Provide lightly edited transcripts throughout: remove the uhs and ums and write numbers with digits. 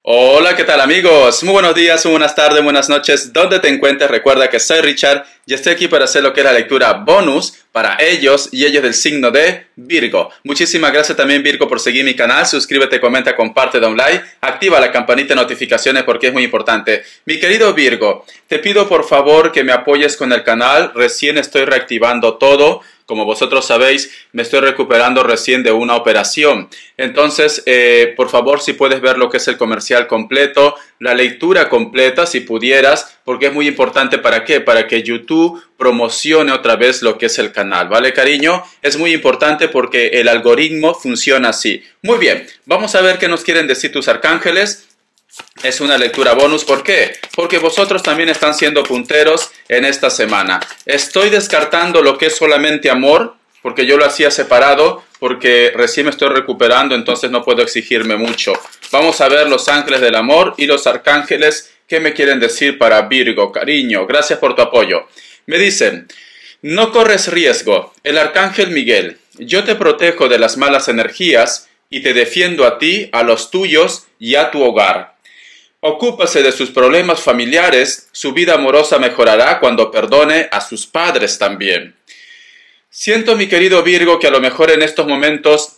Hola, ¿qué tal amigos? Muy buenos días, muy buenas tardes, buenas noches. Donde te encuentres, recuerda que soy Richard y estoy aquí para hacer lo que es la lectura bonus para ellos y ellos del signo de Virgo. Muchísimas gracias también Virgo por seguir mi canal. Suscríbete, comenta, comparte, da un like, activa la campanita de notificaciones porque es muy importante. Mi querido Virgo, te pido por favor que me apoyes con el canal. Recién estoy reactivando todo. Como vosotros sabéis, me estoy recuperando recién de una operación. Entonces, por favor, si puedes ver lo que es el comercial completo, la lectura completa, si pudieras, porque es muy importante. ¿Para qué? Para que YouTube promocione otra vez lo que es el canal, ¿vale, cariño? Es muy importante porque el algoritmo funciona así. Muy bien, vamos a ver qué nos quieren decir tus arcángeles. Es una lectura bonus. ¿Por qué? Porque vosotros también están siendo punteros en esta semana. Estoy descartando lo que es solamente amor, porque yo lo hacía separado, porque recién me estoy recuperando, entonces no puedo exigirme mucho. Vamos a ver los ángeles del amor y los arcángeles. ¿Qué me quieren decir para Virgo, cariño? Gracias por tu apoyo. Me dicen, no corres riesgo. El arcángel Miguel, yo te protejo de las malas energías y te defiendo a ti, a los tuyos y a tu hogar. Ocúpase de sus problemas familiares, su vida amorosa mejorará cuando perdone a sus padres también. Siento, mi querido Virgo, que a lo mejor en estos momentos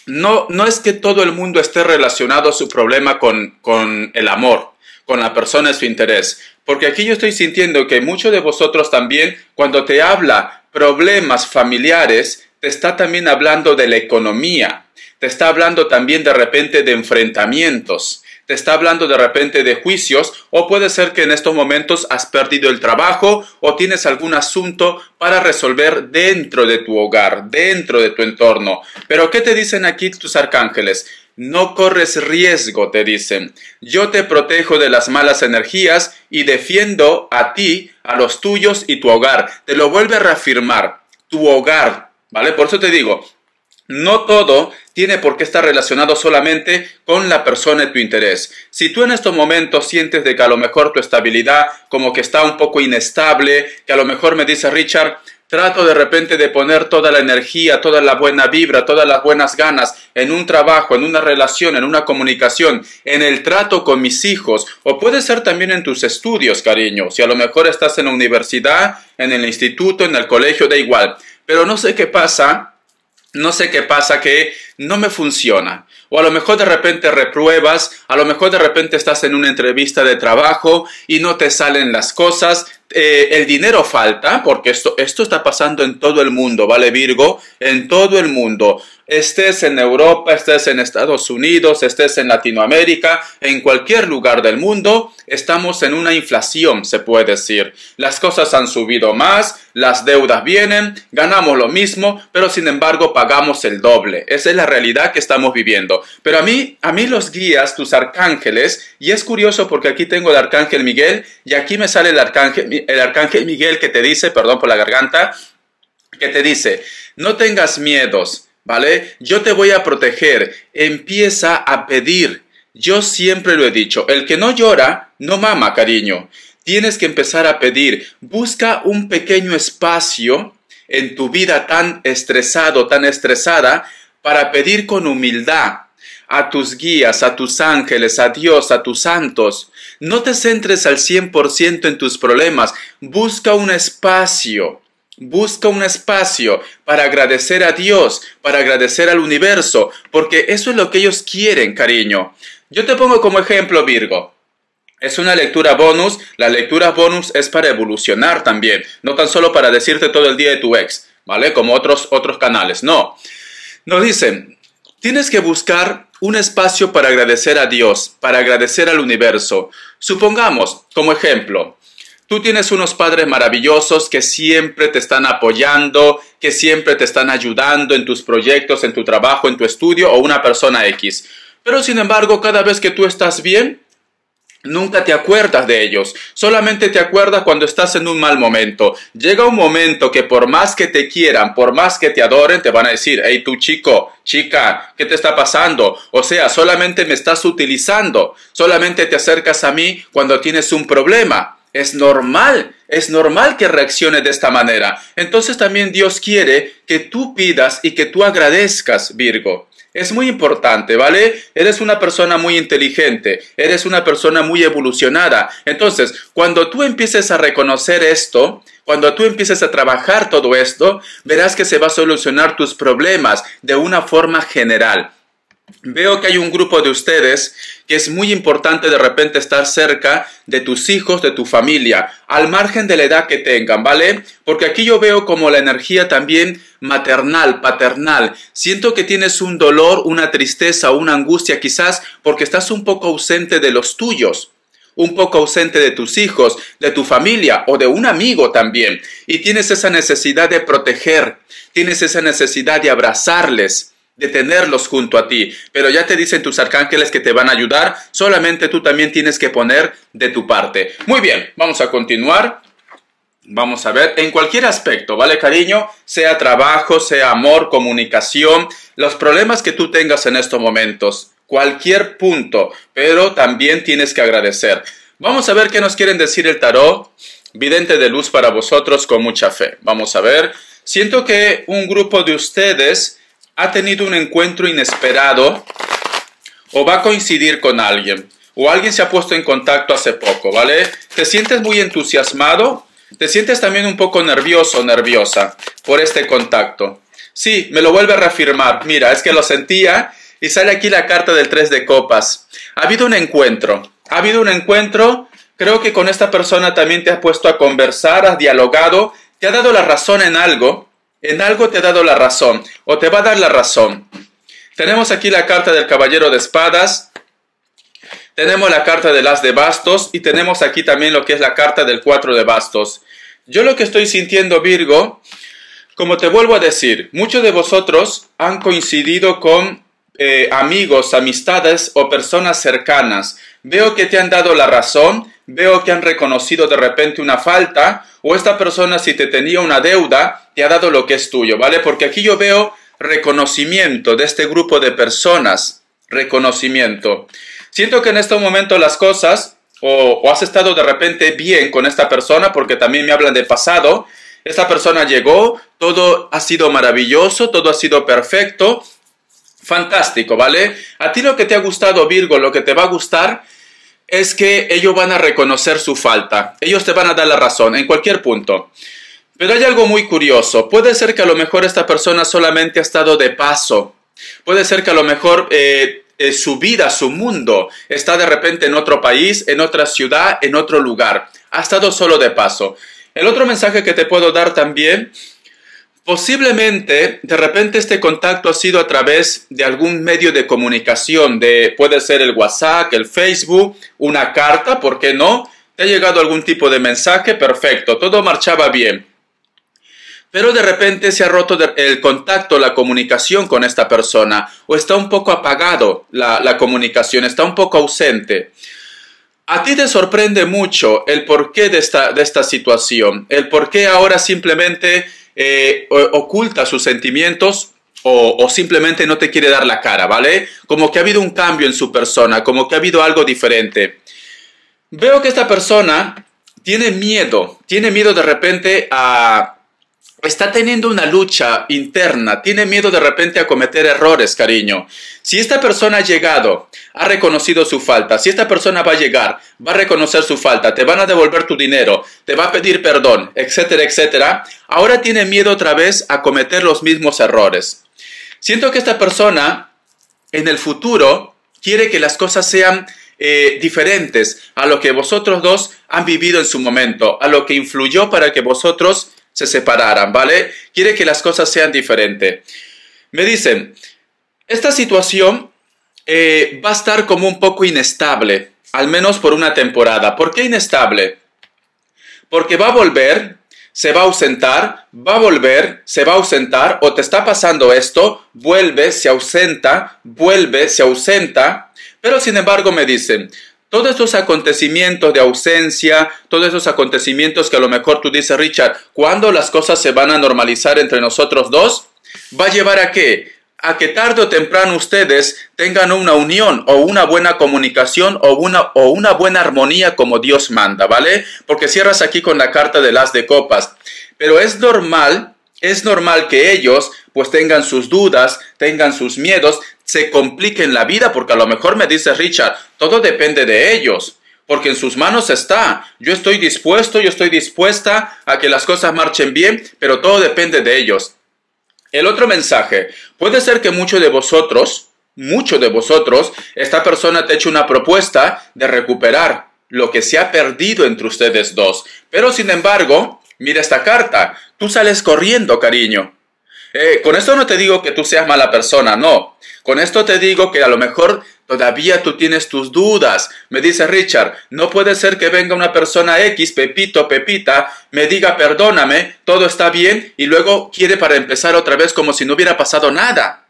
no es que todo el mundo esté relacionado a su problema con el amor, con la persona de su interés. Porque aquí yo estoy sintiendo que muchos de vosotros también, cuando te habla problemas familiares, te está también hablando de la economía, te está hablando también de repente de enfrentamientos. Te está hablando de repente de juicios, o puede ser que en estos momentos has perdido el trabajo o tienes algún asunto para resolver dentro de tu hogar, dentro de tu entorno. Pero ¿qué te dicen aquí tus arcángeles? No corres riesgo, te dicen. Yo te protejo de las malas energías y defiendo a ti, a los tuyos y tu hogar. Te lo vuelve a reafirmar, tu hogar, ¿vale? Por eso te digo, no todo tiene por qué estar relacionado solamente con la persona de tu interés. Si tú en estos momentos sientes de que a lo mejor tu estabilidad como que está un poco inestable, que a lo mejor me dice Richard, trato de repente de poner toda la energía, toda la buena vibra, todas las buenas ganas en un trabajo, en una relación, en una comunicación, en el trato con mis hijos, o puede ser también en tus estudios, cariño. Si a lo mejor estás en la universidad, en el instituto, en el colegio, da igual. Pero no sé qué pasa que no me funciona. O a lo mejor de repente repruebas, a lo mejor de repente estás en una entrevista de trabajo y no te salen las cosas. El dinero falta, porque esto está pasando en todo el mundo, ¿vale, Virgo? En todo el mundo. Estés en Europa, estés en Estados Unidos, estés en Latinoamérica, en cualquier lugar del mundo, estamos en una inflación, se puede decir. Las cosas han subido más, las deudas vienen, ganamos lo mismo, pero sin embargo pagamos el doble. Esa es la realidad que estamos viviendo. Pero a mí los guías, tus arcángeles, y es curioso porque aquí tengo el arcángel Miguel y aquí me sale el arcángel Miguel que te dice, perdón por la garganta, que te dice, no tengas miedos, ¿vale? Yo te voy a proteger. Empieza a pedir. Yo siempre lo he dicho, el que no llora, no mama, cariño. Tienes que empezar a pedir. Busca un pequeño espacio en tu vida tan estresado, tan estresada, para pedir con humildad a tus guías, a tus ángeles, a Dios, a tus santos. No te centres al 100% en tus problemas. Busca un espacio. Busca un espacio para agradecer a Dios, para agradecer al universo, porque eso es lo que ellos quieren, cariño. Yo te pongo como ejemplo, Virgo. Es una lectura bonus. La lectura bonus es para evolucionar también, no tan solo para decirte todo el día de tu ex, ¿vale? Como otros canales, no. Nos dicen, tienes que buscar un espacio para agradecer a Dios, para agradecer al universo. Supongamos, como ejemplo, tú tienes unos padres maravillosos que siempre te están apoyando, que siempre te están ayudando en tus proyectos, en tu trabajo, en tu estudio, o una persona X. Pero sin embargo, cada vez que tú estás bien, nunca te acuerdas de ellos. Solamente te acuerdas cuando estás en un mal momento. Llega un momento que por más que te quieran, por más que te adoren, te van a decir, hey, tú chico, chica, ¿qué te está pasando? O sea, solamente me estás utilizando. Solamente te acercas a mí cuando tienes un problema. Es normal que reaccione de esta manera. Entonces también Dios quiere que tú pidas y que tú agradezcas, Virgo. Es muy importante, ¿vale? Eres una persona muy inteligente, eres una persona muy evolucionada. Entonces, cuando tú empieces a reconocer esto, cuando tú empieces a trabajar todo esto, verás que se va a solucionar tus problemas de una forma general. Veo que hay un grupo de ustedes que es muy importante de repente estar cerca de tus hijos, de tu familia, al margen de la edad que tengan, ¿vale? Porque aquí yo veo como la energía también maternal, paternal. Siento que tienes un dolor, una tristeza, una angustia quizás porque estás un poco ausente de los tuyos, un poco ausente de tus hijos, de tu familia o de un amigo también. Y tienes esa necesidad de proteger, tienes esa necesidad de abrazarles, de tenerlos junto a ti, pero ya te dicen tus arcángeles que te van a ayudar, solamente tú también tienes que poner de tu parte. Muy bien, vamos a continuar. Vamos a ver, en cualquier aspecto, ¿vale, cariño? Sea trabajo, sea amor, comunicación, los problemas que tú tengas en estos momentos, cualquier punto, pero también tienes que agradecer. Vamos a ver qué nos quieren decir el tarot, vidente de luz para vosotros con mucha fe. Vamos a ver, siento que un grupo de ustedes ha tenido un encuentro inesperado o va a coincidir con alguien o alguien se ha puesto en contacto hace poco, ¿vale? Te sientes muy entusiasmado, te sientes también un poco nervioso o nerviosa por este contacto. Sí, me lo vuelve a reafirmar. Mira, es que lo sentía y sale aquí la carta del 3 de copas. Ha habido un encuentro, creo que con esta persona también te has puesto a conversar, has dialogado, te ha dado la razón en algo te ha dado la razón, o te va a dar la razón. Tenemos aquí la carta del caballero de espadas, tenemos la carta del as de bastos, y tenemos aquí también lo que es la carta del 4 de bastos. Yo lo que estoy sintiendo, Virgo, como te vuelvo a decir, muchos de vosotros han coincidido con amigos, amistades o personas cercanas. Veo que te han dado la razón, veo que han reconocido de repente una falta, o esta persona si te tenía una deuda, te ha dado lo que es tuyo, ¿vale? Porque aquí yo veo reconocimiento de este grupo de personas, reconocimiento. Siento que en este momento las cosas, o has estado de repente bien con esta persona, porque también me hablan de pasado, esta persona llegó, todo ha sido maravilloso, todo ha sido perfecto, fantástico, ¿vale? A ti lo que te ha gustado, Virgo, lo que te va a gustar es que ellos van a reconocer su falta. Ellos te van a dar la razón en cualquier punto. Pero hay algo muy curioso. Puede ser que a lo mejor esta persona solamente ha estado de paso. Puede ser que a lo mejor su vida, su mundo, está de repente en otro país, en otra ciudad, en otro lugar. Ha estado solo de paso. El otro mensaje que te puedo dar también, posiblemente, de repente este contacto ha sido a través de algún medio de comunicación, puede ser el WhatsApp, el Facebook, una carta, ¿por qué no? ¿Te ha llegado algún tipo de mensaje? Perfecto, todo marchaba bien. Pero de repente se ha roto el contacto, la comunicación con esta persona, o está un poco apagado la comunicación, está un poco ausente. A ti te sorprende mucho el porqué de esta situación, el porqué ahora simplemente oculta sus sentimientos o simplemente no te quiere dar la cara, ¿vale? Como que ha habido un cambio en su persona, como que ha habido algo diferente. Veo que esta persona tiene miedo de repente está teniendo una lucha interna, tiene miedo de repente a cometer errores, cariño. Si esta persona ha llegado, ha reconocido su falta, si esta persona va a llegar, va a reconocer su falta, te van a devolver tu dinero, te va a pedir perdón, etcétera, etcétera, ahora tiene miedo otra vez a cometer los mismos errores. Siento que esta persona en el futuro quiere que las cosas sean diferentes a lo que vosotros dos han vivido en su momento, a lo que influyó para que vosotros se separaran, ¿vale? Quiere que las cosas sean diferentes. Me dicen, esta situación va a estar como un poco inestable, al menos por una temporada. ¿Por qué inestable? Porque va a volver, se va a ausentar, va a volver, se va a ausentar, o te está pasando esto, vuelve, se ausenta, pero sin embargo me dicen, todos estos acontecimientos de ausencia, todos esos acontecimientos que a lo mejor tú dices, Richard, ¿cuándo las cosas se van a normalizar entre nosotros dos? ¿Va a llevar a qué? A que tarde o temprano ustedes tengan una unión o una buena comunicación o una buena armonía como Dios manda, ¿vale? Porque cierras aquí con la carta del as de copas. Pero es normal Es normal que ellos pues tengan sus dudas, tengan sus miedos, se compliquen la vida, porque a lo mejor me dice Richard, todo depende de ellos, porque en sus manos está. Yo estoy dispuesto, yo estoy dispuesta a que las cosas marchen bien, pero todo depende de ellos. El otro mensaje, puede ser que muchos de vosotros, esta persona te eche una propuesta de recuperar lo que se ha perdido entre ustedes dos, pero sin embargo, mira esta carta, tú sales corriendo, cariño. Con esto no te digo que tú seas mala persona, no. Con esto te digo que a lo mejor todavía tú tienes tus dudas. Me dice Richard, no puede ser que venga una persona X, Pepito, Pepita, me diga perdóname, todo está bien, y luego quiere para empezar otra vez como si no hubiera pasado nada.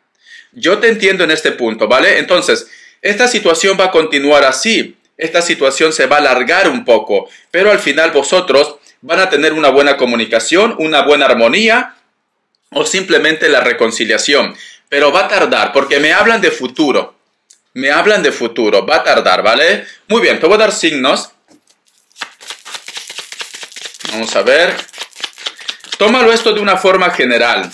Yo te entiendo en este punto, ¿vale? Entonces, esta situación va a continuar así. Esta situación se va a alargar un poco, pero al final vosotros van a tener una buena comunicación, una buena armonía, o simplemente la reconciliación. Pero va a tardar, porque me hablan de futuro. Me hablan de futuro, va a tardar, ¿vale? Muy bien, te voy a dar signos. Vamos a ver. Tómalo esto de una forma general,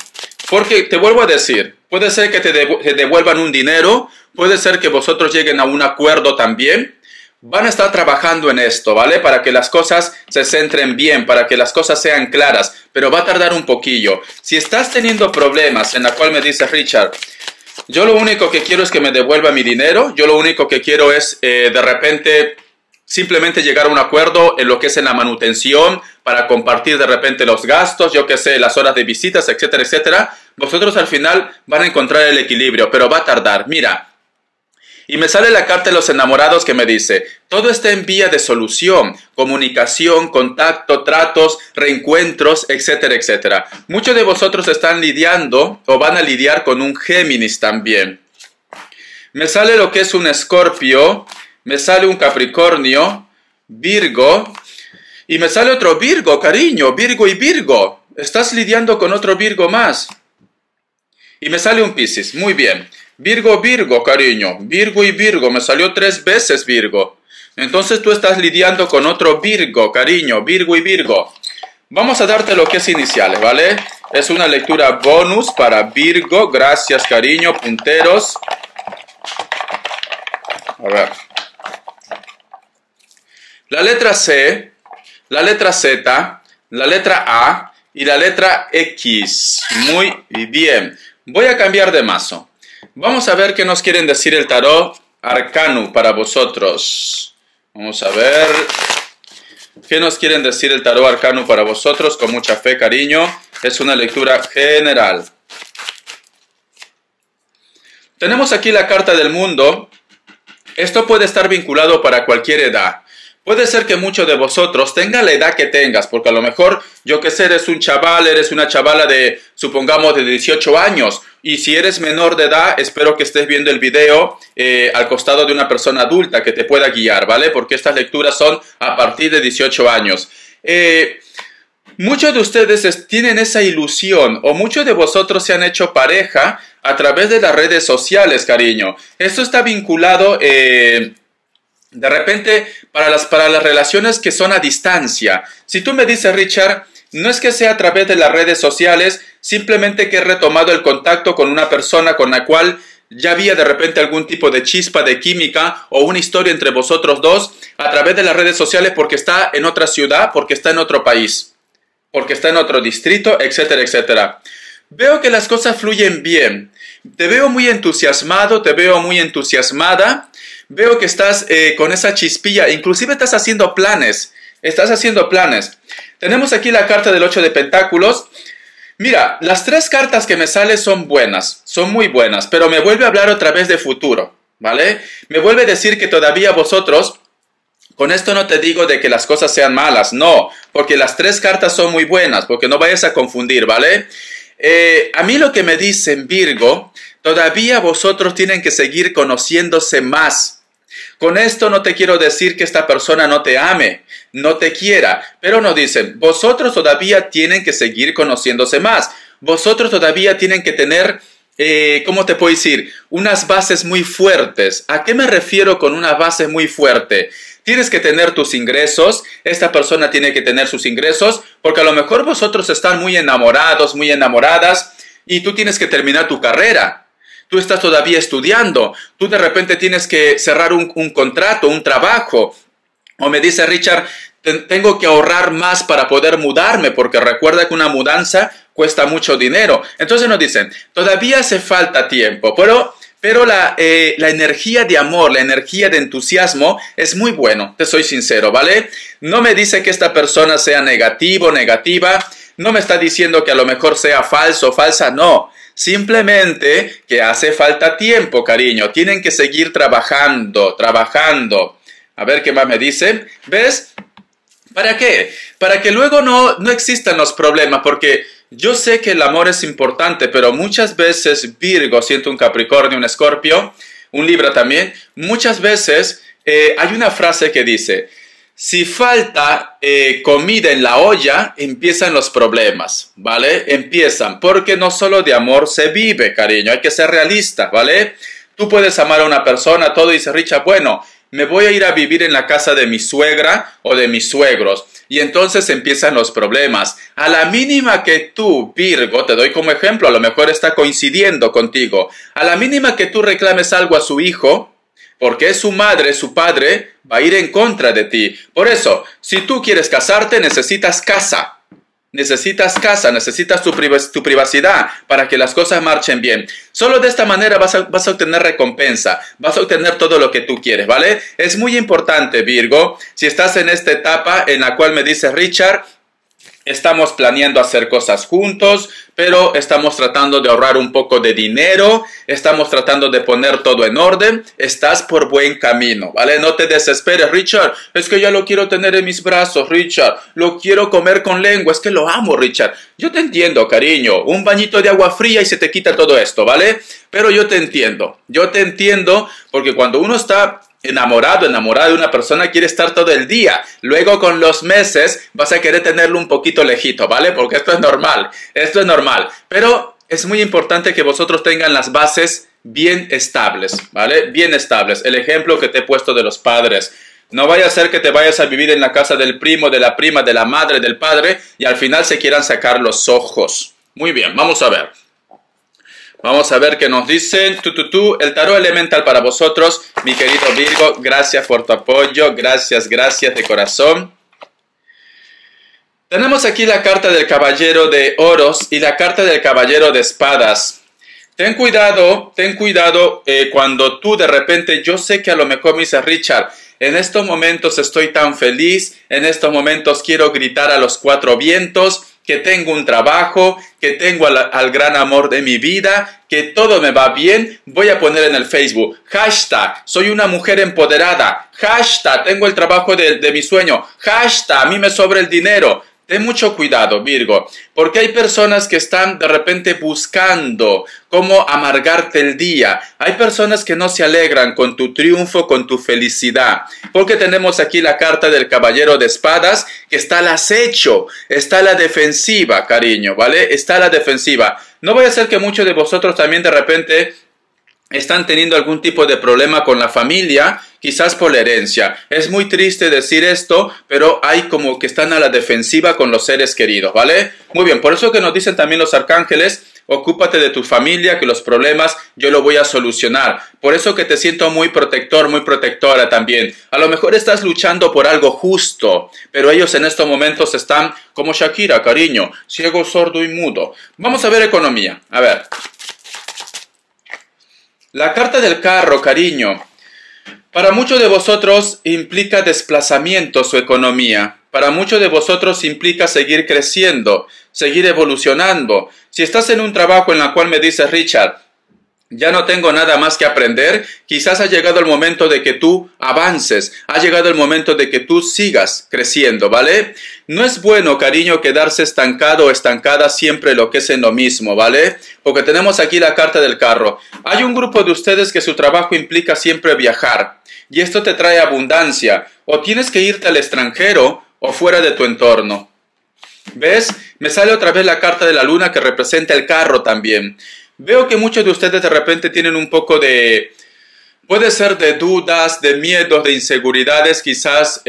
porque te vuelvo a decir, puede ser que te devuelvan un dinero, puede ser que vosotros lleguen a un acuerdo también. Van a estar trabajando en esto, ¿vale? Para que las cosas se centren bien, para que las cosas sean claras, pero va a tardar un poquillo. Si estás teniendo problemas en la cual me dice Richard, yo lo único que quiero es que me devuelva mi dinero, yo lo único que quiero es de repente simplemente llegar a un acuerdo en lo que es en la manutención, para compartir de repente los gastos, yo qué sé, las horas de visitas, etcétera, etcétera. Vosotros al final van a encontrar el equilibrio, pero va a tardar. Mira. Y me sale la carta de los enamorados que me dice, todo está en vía de solución, comunicación, contacto, tratos, reencuentros, etcétera, etcétera. Muchos de vosotros están lidiando o van a lidiar con un Géminis también. Me sale lo que es un Escorpio, me sale un Capricornio, Virgo, y me sale otro Virgo, cariño, Virgo y Virgo. Estás lidiando con otro Virgo más. Y me sale un Piscis, muy bien. Virgo, Virgo, cariño, Virgo y Virgo, me salió 3 veces Virgo. Entonces tú estás lidiando con otro Virgo, cariño, Virgo y Virgo. Vamos a darte lo que es iniciales, ¿vale? Es una lectura bonus para Virgo, gracias, cariño, punteros. A ver. La letra C, la letra Z, la letra A y la letra X. Muy bien. Voy a cambiar de mazo. Vamos a ver qué nos quieren decir el tarot arcano para vosotros. Vamos a ver qué nos quieren decir el tarot arcano para vosotros. Con mucha fe, cariño. Es una lectura general. Tenemos aquí la carta del mundo. Esto puede estar vinculado para cualquier edad. Puede ser que muchos de vosotros tengan la edad que tengas, porque a lo mejor, yo que sé, eres un chaval, eres una chavala de, supongamos, de 18 años. Y si eres menor de edad, espero que estés viendo el video al costado de una persona adulta que te pueda guiar, ¿vale? Porque estas lecturas son a partir de 18 años. Muchos de ustedes tienen esa ilusión, o muchos de vosotros se han hecho pareja a través de las redes sociales, cariño. Esto está vinculado... de repente, para las relaciones que son a distancia. Si tú me dices, Richard, no es que sea a través de las redes sociales, simplemente que he retomado el contacto con una persona con la cual ya había de repente algún tipo de chispa de química o una historia entre vosotros dos a través de las redes sociales porque está en otra ciudad, porque está en otro país, porque está en otro distrito, etcétera, etcétera. Veo que las cosas fluyen bien. Te veo muy entusiasmado, te veo muy entusiasmada. Veo que estás con esa chispilla, inclusive estás haciendo planes. Tenemos aquí la carta del 8 de Pentáculos. Mira, las 3 cartas que me salen son buenas, son muy buenas, pero me vuelve a hablar otra vez de futuro, ¿vale? Me vuelve a decir que todavía vosotros, con esto no te digo de que las cosas sean malas, no, porque las 3 cartas son muy buenas, porque no vayas a confundir, ¿vale? A mí lo que me dicen, Virgo, todavía vosotros tienen que seguir conociéndose más. Con esto no te quiero decir que esta persona no te ame, no te quiera, pero nos dicen, vosotros todavía tienen que seguir conociéndose más. Vosotros todavía tienen que tener ¿cómo te puedo decir? Unas bases muy fuertes. ¿A qué me refiero con una base muy fuerte? Tienes que tener tus ingresos, esta persona tiene que tener sus ingresos, porque a lo mejor vosotros están muy enamorados, muy enamoradas, y tú tienes que terminar tu carrera. Tú estás todavía estudiando, tú de repente tienes que cerrar un contrato, un trabajo. O me dice Richard, tengo que ahorrar más para poder mudarme, porque recuerda que una mudanza cuesta mucho dinero. Entonces nos dicen, todavía hace falta tiempo, pero la energía de amor, la energía de entusiasmo es muy bueno, te soy sincero, ¿vale? No me dice que esta persona sea negativo o negativa, no me está diciendo que a lo mejor sea falso o falsa, no. Simplemente que hace falta tiempo, cariño. Tienen que seguir trabajando. A ver qué más me dice. ¿Ves? ¿Para qué? Para que luego no existan los problemas, porque yo sé que el amor es importante, pero muchas veces Virgo, siento un Capricornio, un Escorpio, un Libra también, muchas veces hay una frase que dice, si falta comida en la olla, empiezan los problemas, ¿vale? Empiezan, porque no solo de amor se vive, cariño, hay que ser realista, ¿vale? Tú puedes amar a una persona, todo, y dice Richard, bueno, me voy a ir a vivir en la casa de mi suegra o de mis suegros. Y entonces empiezan los problemas. A la mínima que tú, Virgo, te doy como ejemplo, a lo mejor está coincidiendo contigo. A la mínima que tú reclames algo a su hijo, porque es su madre, su padre, va a ir en contra de ti. Por eso, si tú quieres casarte, necesitas casa. Necesitas casa, necesitas tu privacidad para que las cosas marchen bien. Solo de esta manera vas a obtener recompensa, vas a obtener todo lo que tú quieres, ¿vale? Es muy importante, Virgo, si estás en esta etapa en la cual me dice Richard, estamos planeando hacer cosas juntos, pero estamos tratando de ahorrar un poco de dinero, estamos tratando de poner todo en orden, estás por buen camino, ¿vale? No te desesperes, Richard, es que ya lo quiero tener en mis brazos, Richard, lo quiero comer con lengua, es que lo amo, Richard. Yo te entiendo, cariño, un bañito de agua fría y se te quita todo esto, ¿vale? Pero yo te entiendo porque cuando uno está enamorado de una persona, quiere estar todo el día. Luego con los meses vas a querer tenerlo un poquito lejito, ¿vale? Porque esto es normal. Pero es muy importante que vosotros tengan las bases bien estables, ¿vale? Bien estables. El ejemplo que te he puesto de los padres. No vaya a ser que te vayas a vivir en la casa del primo, de la prima, de la madre, del padre y al final se quieran sacar los ojos. Muy bien, vamos a ver. Vamos a ver qué nos dicen. El tarot elemental para vosotros, mi querido Virgo. Gracias por tu apoyo. Gracias de corazón. Tenemos aquí la carta del caballero de oros y la carta del caballero de espadas. Ten cuidado cuando tú de repente, yo sé que a lo mejor me dice Richard, en estos momentos estoy tan feliz, en estos momentos quiero gritar a los cuatro vientos, que tengo un trabajo, que tengo al gran amor de mi vida, que todo me va bien, voy a poner en el Facebook, hashtag, soy una mujer empoderada, hashtag, tengo el trabajo de mi sueño, hashtag, a mí me sobra el dinero. Ten mucho cuidado, Virgo, porque hay personas que están de repente buscando cómo amargarte el día. Hay personas que no se alegran con tu triunfo, con tu felicidad. Porque tenemos aquí la carta del caballero de espadas, que está al acecho, está a la defensiva, cariño, ¿vale? Está a la defensiva. No vaya a ser que muchos de vosotros también de repente están teniendo algún tipo de problema con la familia, quizás por la herencia. Es muy triste decir esto, pero hay como que están a la defensiva con los seres queridos, ¿vale? Muy bien, por eso que nos dicen también los arcángeles, ocúpate de tu familia, que los problemas yo lo voy a solucionar. Por eso que te siento muy protector, muy protectora también. A lo mejor estás luchando por algo justo, pero ellos en estos momentos están como Shakira, cariño, ciego, sordo y mudo. Vamos a ver economía, a ver. La carta del carro, cariño. Para muchos de vosotros implica desplazamiento su economía. Para muchos de vosotros implica seguir creciendo, seguir evolucionando. Si estás en un trabajo en el cual me dices, Richard, ya no tengo nada más que aprender, quizás ha llegado el momento de que tú avances, ha llegado el momento de que tú sigas creciendo, ¿vale? No es bueno, cariño, quedarse estancado o estancada siempre lo que es en lo mismo, ¿vale? Porque tenemos aquí la carta del carro. Hay un grupo de ustedes que su trabajo implica siempre viajar y esto te trae abundancia. O tienes que irte al extranjero o fuera de tu entorno. ¿Ves? Me sale otra vez la carta de la luna que representa el carro también. Veo que muchos de ustedes de repente tienen un poco de, puede ser de dudas, de miedos, de inseguridades, quizás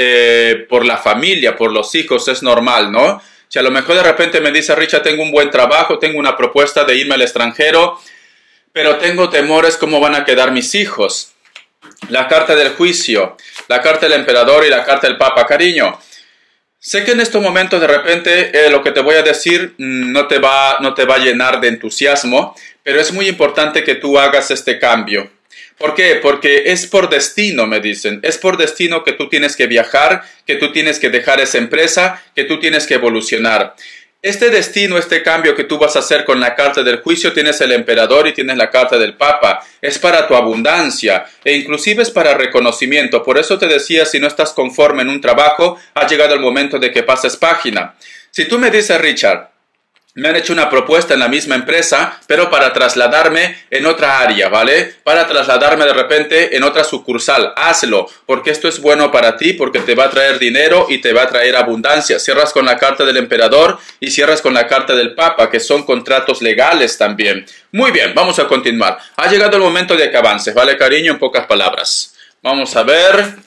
por la familia, por los hijos, es normal, ¿no? Si a lo mejor de repente me dice, Richard, tengo un buen trabajo, tengo una propuesta de irme al extranjero, pero tengo temores cómo van a quedar mis hijos. La carta del juicio, la carta del emperador y la carta del papa. Cariño, sé que en estos momentos de repente lo que te voy a decir no te va a llenar de entusiasmo, pero es muy importante que tú hagas este cambio. ¿Por qué? Porque es por destino, me dicen. Es por destino que tú tienes que viajar, que tú tienes que dejar esa empresa, que tú tienes que evolucionar. Este destino, este cambio que tú vas a hacer con la carta del juicio, tienes el emperador y tienes la carta del papa. Es para tu abundancia e inclusive es para reconocimiento. Por eso te decía, si no estás conforme en un trabajo, ha llegado el momento de que pases página. Si tú me dices, Richard, me han hecho una propuesta en la misma empresa, pero para trasladarme en otra área, ¿vale? Para trasladarme de repente en otra sucursal. Hazlo, porque esto es bueno para ti, porque te va a traer dinero y te va a traer abundancia. Cierras con la carta del emperador y cierras con la carta del papa, que son contratos legales también. Muy bien, vamos a continuar. Ha llegado el momento de que avances, ¿vale, cariño? En pocas palabras. Vamos a ver.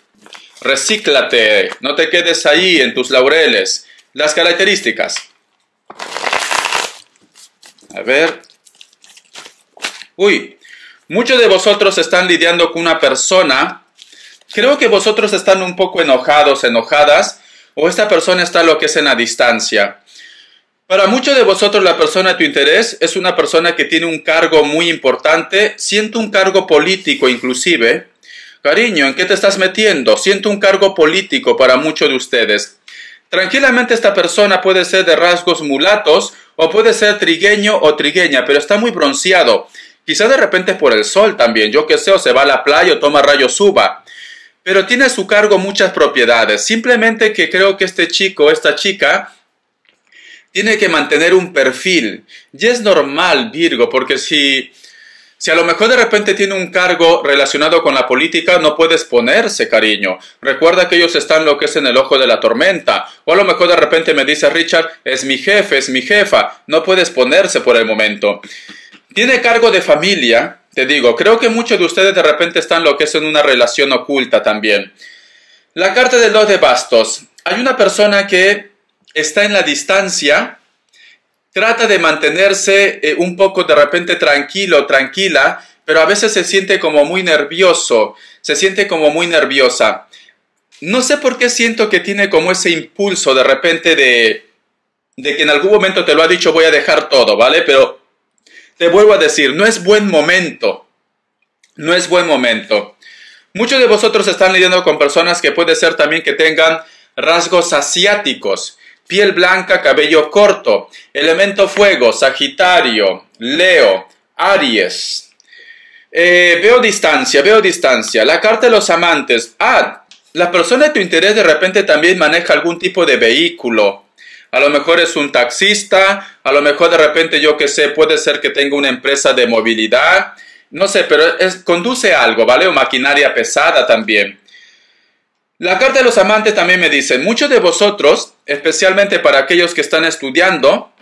Recíclate, no te quedes ahí en tus laureles. Las características. A ver. Uy, muchos de vosotros están lidiando con una persona. Creo que vosotros están un poco enojados, enojadas, o esta persona está lo que es en la distancia. Para muchos de vosotros la persona de tu interés es una persona que tiene un cargo muy importante, siento un cargo político inclusive. Cariño, ¿en qué te estás metiendo? Siento un cargo político para muchos de ustedes. Tranquilamente esta persona puede ser de rasgos mulatos o puede ser trigueño o trigueña, pero está muy bronceado. Quizás de repente por el sol también, yo qué sé, o se va a la playa o toma rayos uva. Pero tiene a su cargo muchas propiedades. Simplemente que creo que este chico, esta chica, tiene que mantener un perfil. Y es normal, Virgo, porque si a lo mejor de repente tiene un cargo relacionado con la política, no puedes ponerse, cariño. Recuerda que ellos están lo que es en el ojo de la tormenta. O a lo mejor de repente me dice Richard, es mi jefe, es mi jefa. No puedes ponerse por el momento. Tiene cargo de familia, te digo. Creo que muchos de ustedes de repente están lo que es en una relación oculta también. La carta del 2 de bastos. Hay una persona que está en la distancia. Trata de mantenerse un poco de repente tranquilo, tranquila, pero a veces se siente como muy nervioso, se siente como muy nerviosa. No sé por qué siento que tiene como ese impulso de repente de que en algún momento te lo ha dicho voy a dejar todo, ¿vale? Pero te vuelvo a decir, no es buen momento, no es buen momento. Muchos de vosotros están lidiando con personas que puede ser también que tengan rasgos asiáticos. Piel blanca, cabello corto, elemento fuego, Sagitario, Leo, Aries. Veo distancia. La carta de los amantes. La persona de tu interés de repente también maneja algún tipo de vehículo. A lo mejor es un taxista, a lo mejor de repente yo que sé, puede ser que tenga una empresa de movilidad. No sé, pero conduce algo, ¿vale? O maquinaria pesada también. La carta de los amantes también me dice, muchos de vosotros, especialmente para aquellos que están estudiando,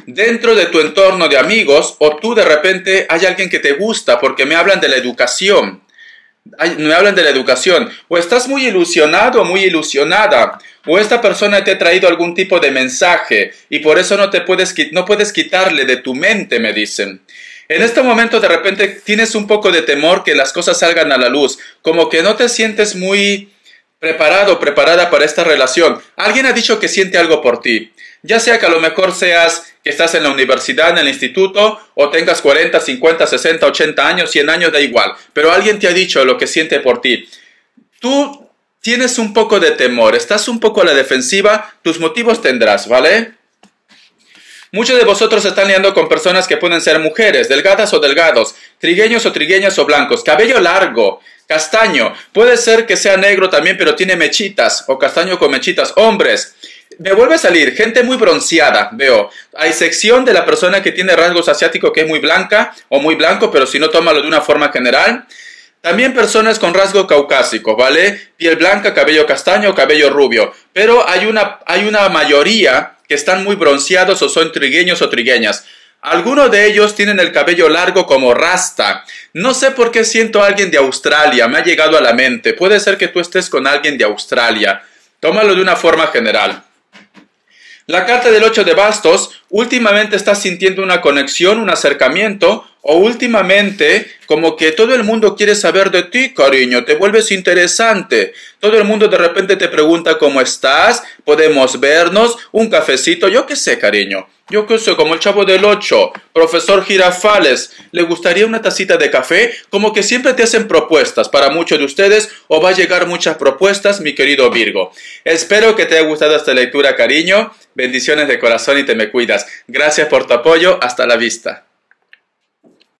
dentro de tu entorno de amigos, o tú de repente hay alguien que te gusta porque me hablan de la educación. O estás muy ilusionado o muy ilusionada, o esta persona te ha traído algún tipo de mensaje y por eso no puedes quitarle de tu mente, me dicen. En este momento de repente tienes un poco de temor que las cosas salgan a la luz, como que no te sientes muy preparado, preparada para esta relación. Alguien ha dicho que siente algo por ti, ya sea que a lo mejor seas que estás en la universidad, en el instituto, o tengas 40, 50, 60, 80 años, 100 años, da igual, pero alguien te ha dicho lo que siente por ti. Tú tienes un poco de temor, estás un poco a la defensiva, tus motivos tendrás, ¿vale? Muchos de vosotros están lidiando con personas que pueden ser mujeres, delgadas o delgados, trigueños o trigueñas o blancos, cabello largo, castaño, puede ser que sea negro también, pero tiene mechitas, o castaño con mechitas, hombres. Me vuelve a salir gente muy bronceada, veo. A excepción de la persona que tiene rasgos asiáticos que es muy blanca o muy blanco, pero si no, tómalo de una forma general. También personas con rasgo caucásico, ¿vale? Piel blanca, cabello castaño, cabello rubio. Pero hay una mayoría que están muy bronceados o son trigueños o trigueñas. Algunos de ellos tienen el cabello largo como rasta. No sé por qué siento a alguien de Australia, me ha llegado a la mente. Puede ser que tú estés con alguien de Australia. Tómalo de una forma general. La carta del 8 de bastos, últimamente estás sintiendo una conexión, un acercamiento, o últimamente como que todo el mundo quiere saber de ti, cariño, te vuelves interesante. Todo el mundo de repente te pregunta cómo estás, podemos vernos, un cafecito, yo qué sé, cariño. Yo qué sé, como el Chavo del 8, profesor Girafales, ¿le gustaría una tacita de café? Como que siempre te hacen propuestas para muchos de ustedes o va a llegar muchas propuestas, mi querido Virgo. Espero que te haya gustado esta lectura, cariño. Bendiciones de corazón y te me cuidas. Gracias por tu apoyo. Hasta la vista.